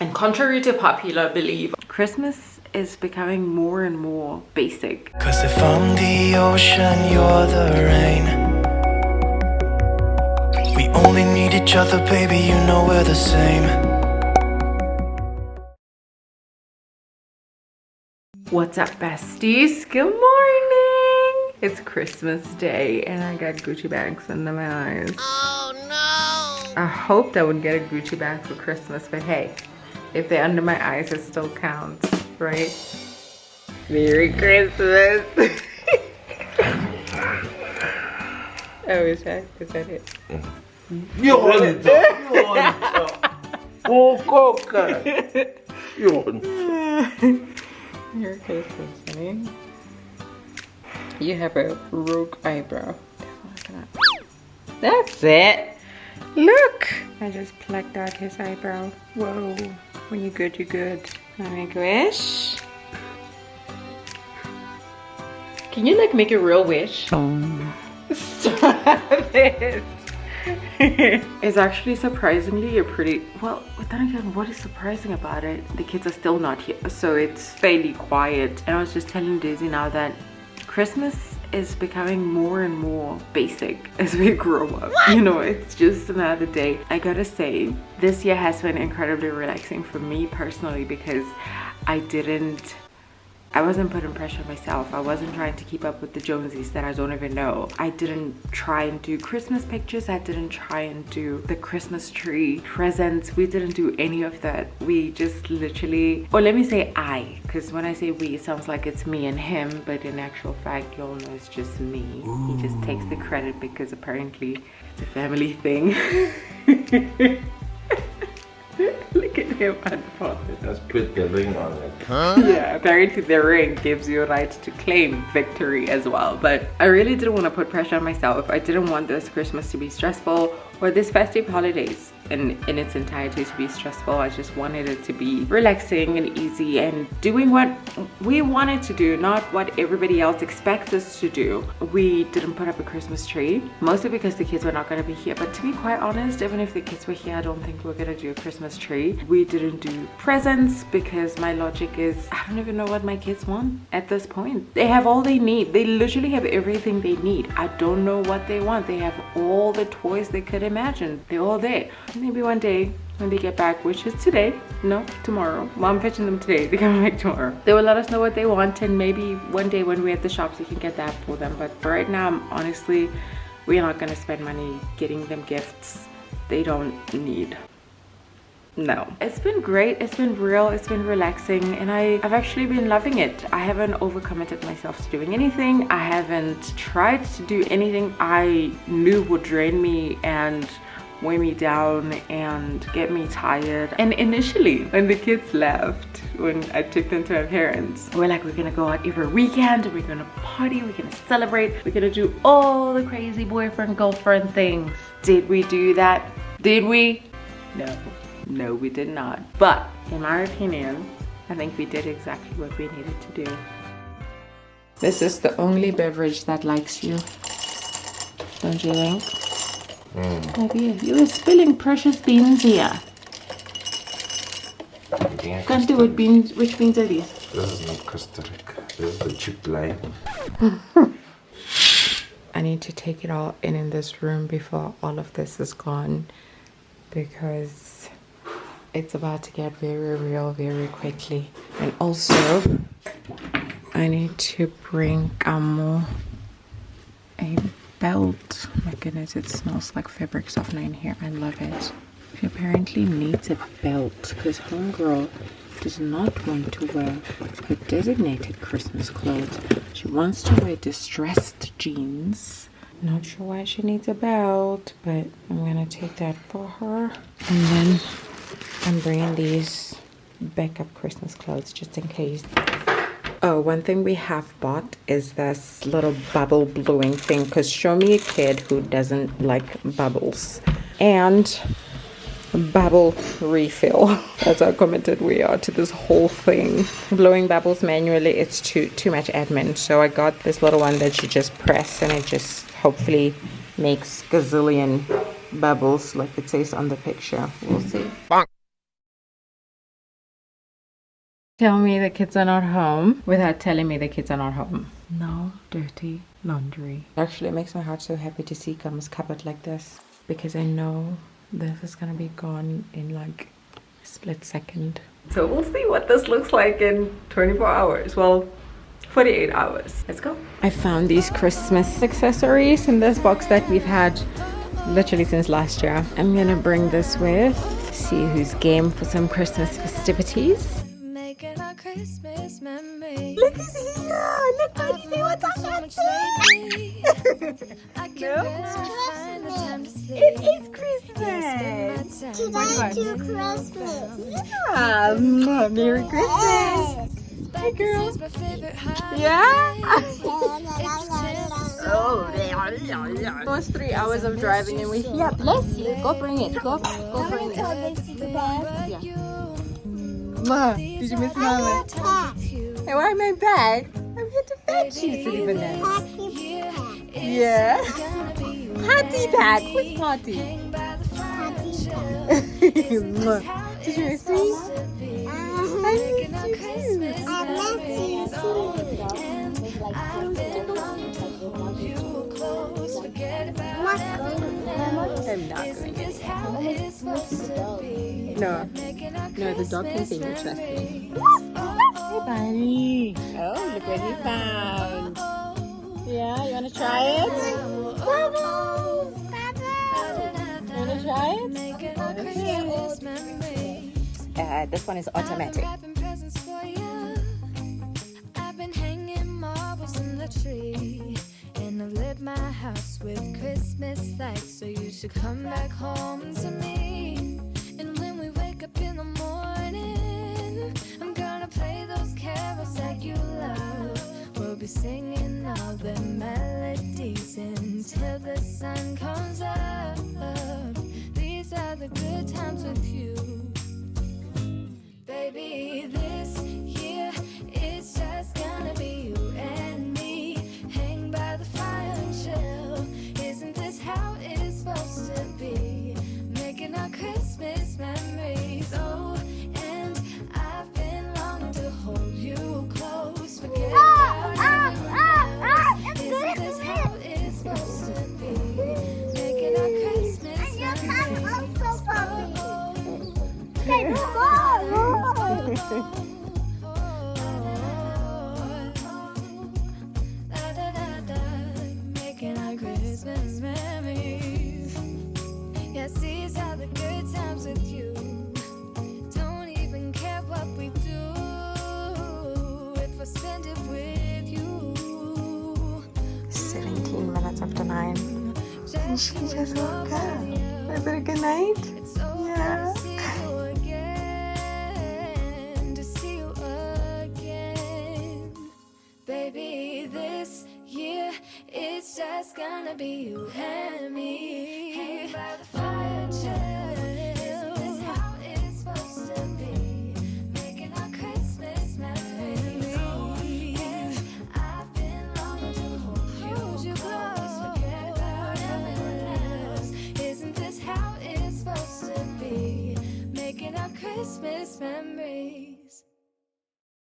And contrary to popular belief, Christmas is becoming more and more basic. 'Cause if I'm the ocean, you're the rain. We only need each other, baby, you know we're the same. What's up, besties? Good morning! It's Christmas Day and I got Gucci bags under my eyes. Oh no! I hoped I would get a Gucci bag for Christmas, but hey, if they're under my eyes, it still counts, right? Merry Christmas! Oh, is that it? Merry Christmas, honey. You have a rogue eyebrow. That's it. Look! I just plucked out his eyebrow. Whoa. When you're good, you're good. Wanna make a wish? Can you like make a real wish? Stop it. It's actually surprisingly a pretty, well, then again, what is surprising about it? The kids are still not here, so it's fairly quiet. And I was just telling Daisy now that Christmas is becoming more and more basic as we grow up. What? You know, it's just another day. I gotta say, this year has been incredibly relaxing for me personally because I wasn't putting pressure on myself. I wasn't trying to keep up with the Jonesies that I don't even know. I didn't try and do Christmas pictures. I didn't try and do the Christmas tree presents. We didn't do any of that. We just literally, or let me say I, because when I say we, it sounds like it's me and him, but in actual fact, y'all know it's just me. Ooh. He just takes the credit because apparently it's a family thing. Look at him unbothered. Let's put the ring on it. Huh? Yeah, apparently the ring gives you a right to claim victory as well. But I really didn't want to put pressure on myself. I didn't want this Christmas to be stressful or this festive holidays in its entirety to be stressful. I just wanted it to be relaxing and easy and doing what we wanted to do, not what everybody else expects us to do. We didn't put up a Christmas tree, mostly because the kids were not going to be here. But to be quite honest, even if the kids were here, I don't think we're going to do a Christmas tree. We didn't do presents because my logic is, I don't even know what my kids want at this point. They have all they need. They literally have everything they need. I don't know what they want. They have all the toys they could imagine. They're all there. Maybe one day when they get back, which is today, no, tomorrow. Well, I'm fetching them today. They come back tomorrow. They will let us know what they want, and maybe one day when we're at the shops, we can get that for them. But for right now, honestly, we're not gonna spend money getting them gifts they don't need. No. It's been great. It's been real. It's been relaxing, and I've actually been loving it. I haven't overcommitted myself to doing anything. I haven't tried to do anything I knew would drain me and weigh me down and get me tired. And initially, when the kids left, when I took them to my parents, we're like, we're gonna go out every weekend, we're gonna party, we're gonna celebrate, we're gonna do all the crazy boyfriend girlfriend things. Did we do that? Did we? No, we did not. But in my opinion, I think we did exactly what we needed to do. This is the only beverage that likes you, don't you think? Baby, you are spilling precious beans here. Can't do what beans. Which beans are these? This is not Costa Rica. This is the cheap line. I need to take it all in this room before all of this is gone, because it's about to get very real very quickly. And also, I need to bring Amo a belt. My goodness, it smells like fabric softener in here. I love it. She apparently needs a belt because homegirl does not want to wear her designated Christmas clothes. She wants to wear distressed jeans. Not sure why she needs a belt, but I'm gonna take that for her. And then I'm bringing these backup Christmas clothes just in case. Oh, one thing we have bought is this little bubble blowing thing, because show me a kid who doesn't like bubbles. And bubble refill. That's how committed we are to this whole thing. Blowing bubbles manually, it's too much admin. So I got this little one that you just press and it just hopefully makes gazillion bubbles like it says on the picture. We'll see. Tell me the kids are not home without telling me the kids are not home. No dirty laundry. Actually, it makes my heart so happy to see Gum's cupboard like this, because I know this is gonna be gone in like a split second. So we'll see what this looks like in 24 hours. Well, 48 hours. Let's go. I found these Christmas accessories in this box that we've had literally since last year. I'm gonna bring this with, see who's game for some Christmas festivities. Making our Christmas memories. Look who's here! Look what you what's on that thing! It is Christmas! Today to Christmas. Yeah! Merry Christmas! Hi girl! Yeah? Almost 3 hours of driving and we're here. Bless you! Go bring it. Go bring it. Yeah. Ma, did you miss Mama? Hey, why am I back? I'm here to fetch you, Silly Banana. Yeah. Party bag. Who's party? Ma, did you miss me? I miss you I'm not going to. No, the dog can say you trust me. Hey, buddy. Oh, look what he found. Yeah, you want to try it? Bubbles! You want to try it? Okay. This one is automatic. I've been hanging marbles in the tree, and I've lit my house with Christmas lights, so you should come back home to me. And when we wake up in the morning, I'm gonna play those carols that you love. We'll be singing all the melodies until the sun comes up. These are the good times with you. Baby, this year it's just gonna be you and me. Hang by the fire and chill. Isn't this how it's supposed to be? Making our Christmas memories. Oh, and I've been longing to hold you close. Forget about everyone else. Isn't this how it's supposed to be? Making our Christmas memories. Making our Christmas memories. Yes, these are the good times with you. Don't even care what we do if I spend it with you. 17 minutes after 9. And she just woke up. Is it a good night? Yeah. Baby, this year it's just gonna be you and me. Hang by the fire, chill. Isn't this how it's supposed to be? Making our Christmas memories. And I've been longing to hold you close. Forget about everyone else. Isn't this how it's supposed to be? Making our Christmas memories.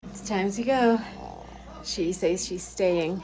It's time to go. She says she's staying.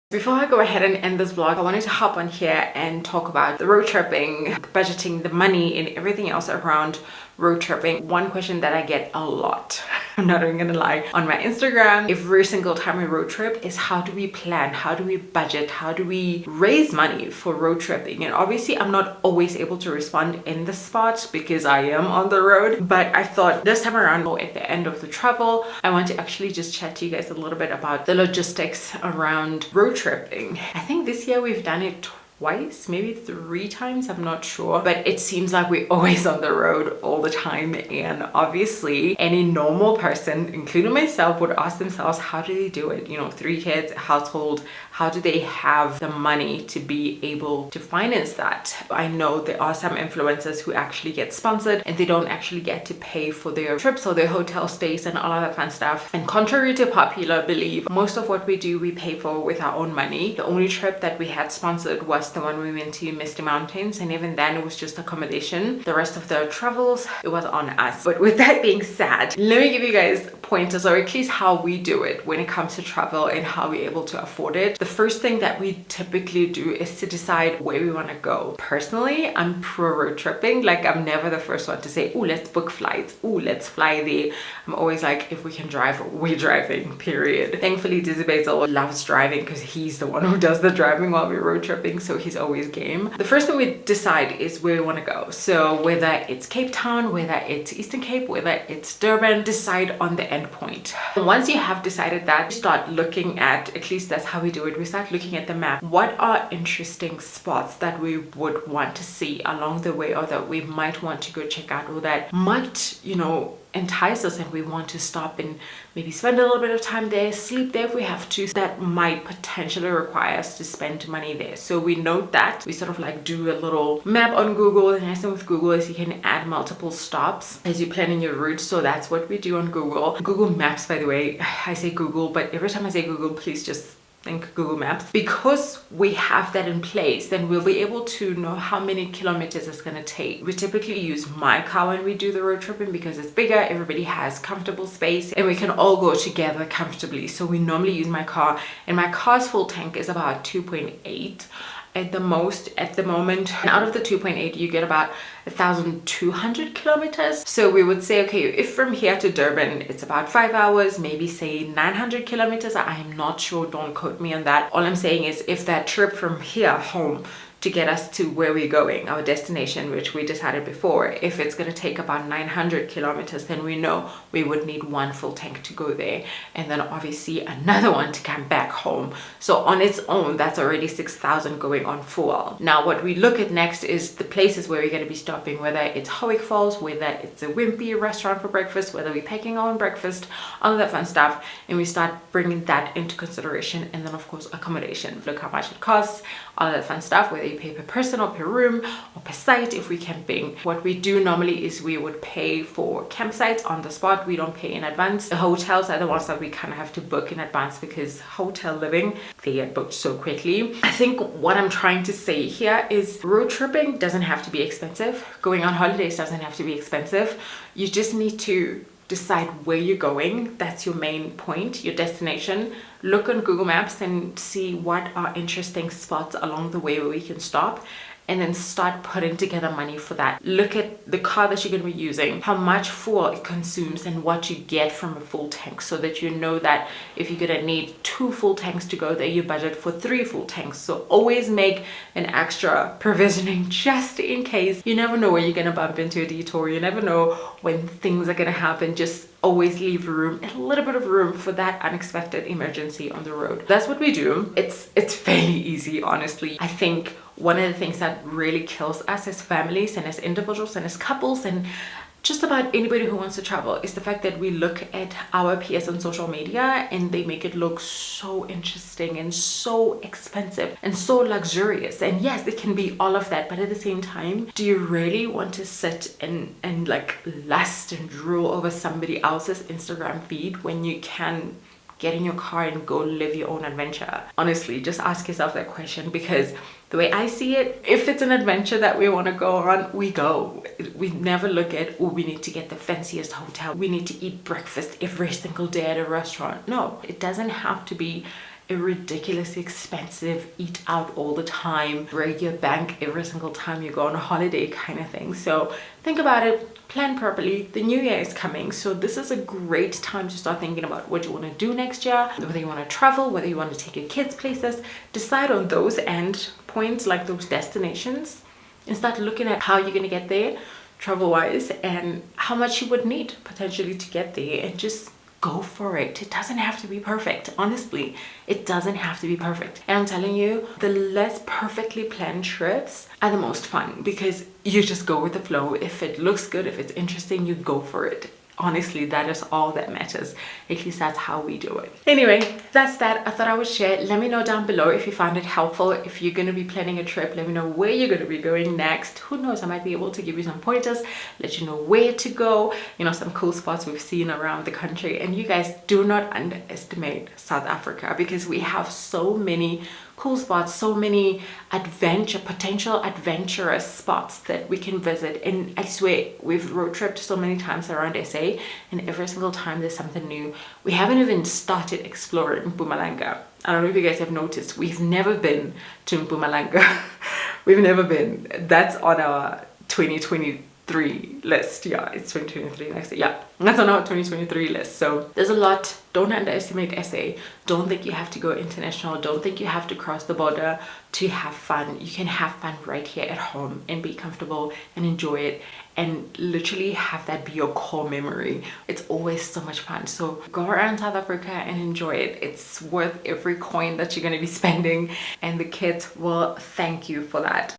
Before I go ahead and end this vlog, I wanted to hop on here and talk about the road tripping, budgeting, the money, and everything else around road tripping. One question that I get a lot, I'm not even gonna lie, on my Instagram every single time we road trip is how do we plan, how do we budget, how do we raise money for road tripping? And obviously I'm not always able to respond in the spot because I am on the road, but I thought this time around, at the end of the travel, I want to actually just chat to you guys a little bit about the logistics around road tripping. I think this year we've done it twice, maybe 3 times, I'm not sure, but it seems like we're always on the road all the time. And obviously any normal person, including myself, would ask themselves, how do they do it? You know, 3 kids, a household, how do they have the money to be able to finance that? I know there are some influencers who actually get sponsored and they don't actually get to pay for their trips or their hotel stays and all of that fun stuff. And contrary to popular belief, most of what we do we pay for with our own money. The only trip that we had sponsored was was the one we went to Misty Mountains, and even then it was just accommodation. The rest of the travels, it was on us. But with that being said, let me give you guys pointers, or at least how we do it when it comes to travel and how we're able to afford it. The first thing that we typically do is to decide where we want to go. Personally, I'm pro road tripping. Like, I'm never the first one to say, oh, let's book flights, oh, let's fly there. I'm always like, if we can drive, we're driving, period. Thankfully, Dizzy Basil loves driving because he's the one who does the driving while we're road tripping, so he's always game. The first thing we decide is where we want to go. So whether it's Cape Town, whether it's Eastern Cape, whether it's Durban, decide on the end point. Once you have decided that, start looking at least that's how we do it, we start looking at the map. What are interesting spots that we would want to see along the way, or that we might want to go check out, or that might, you know, entice us and we want to stop and maybe spend a little bit of time there, sleep there if we have to, that might potentially require us to spend money there. So we note that, we sort of like do a little map on Google. The nice thing with Google is you can add multiple stops as you plan in your route. So that's what we do on Google Maps. By the way, I say Google, but every time I say Google, please just think Google Maps. Because we have that in place, then we'll be able to know how many kilometers it's going to take. We typically use my car when we do the road tripping because it's bigger, everybody has comfortable space, and we can all go together comfortably. So we normally use my car, and my car's full tank is about 2.8 at the most at the moment. And out of the 2.8 you get about 1,200 kilometers. So we would say, okay, if from here to Durban it's about 5 hours, maybe say 900 kilometers. I'm not sure, don't quote me on that. All I'm saying is if that trip from here home to get us to where we're going, our destination, which we decided before, if it's going to take about 900 kilometers, then we know we would need one full tank to go there, and then obviously another one to come back home. So on its own, that's already 6,000 going on fuel. Now what we look at next is the places where we're going to be stopping, whether it's Howick Falls, whether it's a Wimpy restaurant for breakfast, whether we're packing our own breakfast, all of that fun stuff, and we start bringing that into consideration. And then of course accommodation, look how much it costs, all of that fun stuff, whether you pay per person or per room or per site if we're camping. What we do normally is we would pay for campsites on the spot. We don't pay in advance. The hotels are the ones that we kind of have to book in advance because hotel living, they get booked so quickly. I think what I'm trying to say here is road tripping doesn't have to be expensive. Going on holidays doesn't have to be expensive. You just need to decide where you're going. That's your main point, your destination. Look on Google Maps and see what are interesting spots along the way where we can stop, and then start putting together money for that. Look at the car that you're going to be using, how much fuel it consumes, and what you get from a full tank, so that you know that if you're going to need 2 full tanks to go there, you budget for 3 full tanks. So always make an extra provisioning just in case. You never know when you're going to bump into a detour. You never know when things are going to happen. Just always leave room, a little bit of room for that unexpected emergency on the road. That's what we do. It's fairly easy, honestly. I think one of the things that really kills us as families and as individuals and as couples and just about anybody who wants to travel is the fact that we look at our peers on social media and they make it look so interesting and so expensive and so luxurious. And yes, it can be all of that, but at the same time, do you really want to sit and like lust and drool over somebody else's Instagram feed when you can get in your car and go live your own adventure? Honestly, just ask yourself that question, because the way I see it, if it's an adventure that we want to go on, we go. We never look at, oh, we need to get the fanciest hotel, we need to eat breakfast every single day at a restaurant. No, it doesn't have to be a ridiculously expensive eat out all the time, break your bank every single time you go on a holiday kind of thing. So think about it, plan properly. The new year is coming, so this is a great time to start thinking about what you want to do next year, whether you want to travel, whether you want to take your kids places. Decide on those end points, like those destinations, and start looking at how you're going to get there travel wise and how much you would need potentially to get there, and just go for it. It doesn't have to be perfect. Honestly, it doesn't have to be perfect. And I'm telling you, the less perfectly planned trips are the most fun, because you just go with the flow. If it looks good, if it's interesting, you go for it. Honestly, that is all that matters. At least that's how we do it. Anyway, that's that. I thought I would share. Let me know down below if you found it helpful. If you're going to be planning a trip, let me know where you're going to be going next. Who knows, I might be able to give you some pointers, let you know where to go, you know, some cool spots we've seen around the country. And you guys, do not underestimate South Africa, because we have so many cool spots, so many potential adventurous spots that we can visit. And I swear, we've road tripped so many times around SA, and every single time there's something new. We haven't even started exploring Mpumalanga. I don't know if you guys have noticed, we've never been to Mpumalanga. We've never been. That's on our 2023 list. Yeah, it's 2023 next year. Yeah, that's on our 2023 list. So there's a lot. Don't underestimate SA. Don't think you have to go international. Don't think you have to cross the border to have fun. You can have fun right here at home and be comfortable and enjoy it, and literally have that be your core memory. It's always so much fun. So go around South Africa and enjoy it. It's worth every coin that you're going to be spending, and the kids will thank you for that.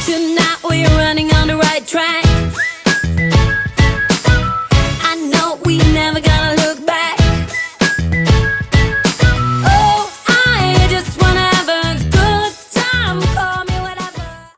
Tonight we're running on the right track.